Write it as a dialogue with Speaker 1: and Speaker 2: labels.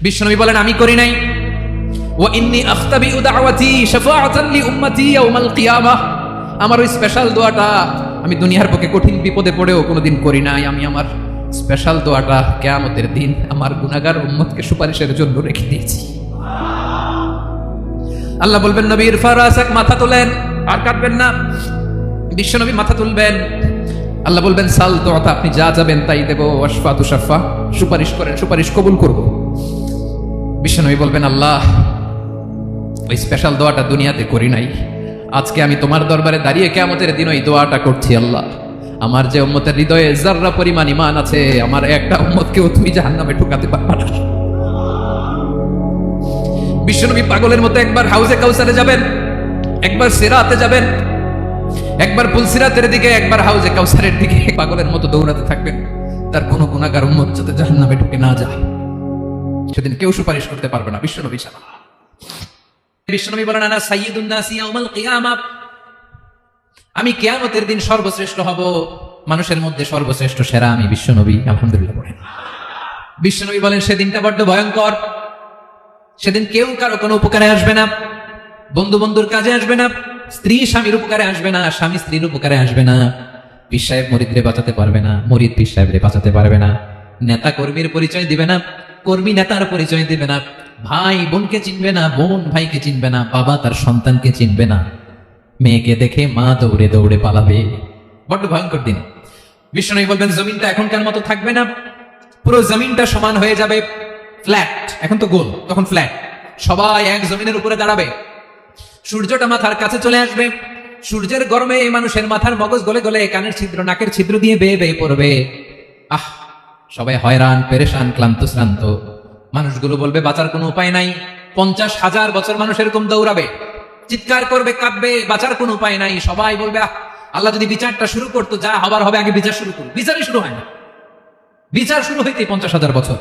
Speaker 1: বিশ্বনবী বলেন আমি করি নাই। ওয়া ইন্নী আখতাবিউ দাওয়াতি শাফাআতান লি উম্মতি ইয়াউমাল কিয়ামাহ, আমার ওই স্পেশাল দোয়াটা আমি দুনিয়ার বুকে কঠিন বিপদে পড়েও কোনোদিন করি নাই। আমি আমার স্পেশাল দোয়াটা কিয়ামতের দিন আমার গুনাহগার উম্মতকে সুপারিশের জন্য রেখে দিয়েছি। আল্লাহ বলবেন নবী ইরফা রাসাক, মাথা তোলেন, আর কাটবেন না। বিশ্বনবী মাথা তুলবেন, আল্লাহ বলবেন সাল তোতা, আপনি যা যাবেন তাই দেব। ওয়াশফা তুশাফা, সুপারিশ করেন, সুপারিশ কবুল করব। বিশ্বনবী বলবেন আল্লাহ ওই স্পেশাল দোয়াটা দুনিয়াতে করি নাই, আজকে আমি তোমার দরবারে দাঁড়িয়ে কিয়ামতের দিন ওই দোয়াটা করছি। আল্লাহ আমার যে উম্মতের হৃদয়ে যাররা পরিমাণ ঈমান আছে, আমার একটা উম্মতকেও তুমি জাহান্নামে ঢোকাতে পারবে না। বিশ্বনবী পাগলের মতো একবার হাউজে কাউসারে যাবেন, একবার সিরাতে যাবেন, একবার পুলসিরাতের দিকে, একবার হাউজে কাউসারের দিকে পাগলের মতো দৌড়াতে থাকবেন। তার কোনো গুনাহগার উম্মত যাতে জাহান্নামে ঢুকে না যায়, সেদিন কেউ সুপারিশ করতে পারবে না বিশ্বনবী ছাড়া। বিশ্বনবী বলেন আনা সাইয়্যিদুন নাসি ইয়াউমাল কিয়ামা, আমি কিয়ামতের দিন সর্বশ্রেষ্ঠ হব, মানুষের মধ্যে সর্বশ্রেষ্ঠ সেরা আমি বিশ্বনবী। আলহামদুলিল্লাহ বলেন। বিশ্বনবী বলেন সেদিনটা বড্ড ভয়ঙ্কর, সেদিন কেউ কারো কোনো উপকারে আসবে না, বন্ধু বন্ধুর কাজে আসবে না, স্ত্রী স্বামীর উপকারে আসবে না, স্বামী স্ত্রীর উপকারে আসবে না, পীর সাহেব মুরিদরে বাঁচাতে পারবে না, মুরিদ পীর সাহেবরে বাঁচাতে পারবে না, নেতা কর্মীর পরিচয় দিবে না, কর্মী নেতার পরিচয় দিবে না, ভাই বোনকে চিনবে না, বোন ভাইকে চিনবে না, বাবা তার সন্তানকে চিনবে না, মেয়েকে দেখে মা দৌড়ে দৌড়ে পালাবে। বড্ড ভয়ঙ্কর দিন। বিশ্বনবী বলবেন জমিনটা এখনকার মতো থাকবে না, পুরো জমিনটা সমান হয়ে যাবে, ফ্ল্যাট। এখন তো গোল, তখন ফ্ল্যাট। সবাই এক জমিনের উপরে দাঁড়াবে, সূর্যটা মাথার কাছে চলে আসবে, সূর্যের গরমে এই মানুষের মাথার মগজ গলে গলে কানের ছিদ্র নাকের ছিদ্র দিয়ে বেয়ে বেয়ে পড়বে। আহ, সবাই হয়রান, পেরেশান, ক্লান্ত শ্রান্ত। মানুষগুলো বলবে বাঁচার কোনো উপায় নাই। 50,000 বছর মানুষ এরকম দৌড়াবে, চিৎকার করবে, কাঁদবে, বাঁচার কোনো উপায় নাই। সবাই বলবে আহ, আল্লাহ যদি বিচারটা শুরু করতো, যা হবার হবে, আগে বিচার শুরু করুন। বিচারই শুরু হয় না, বিচার শুরু হইতে 50,000 বছর।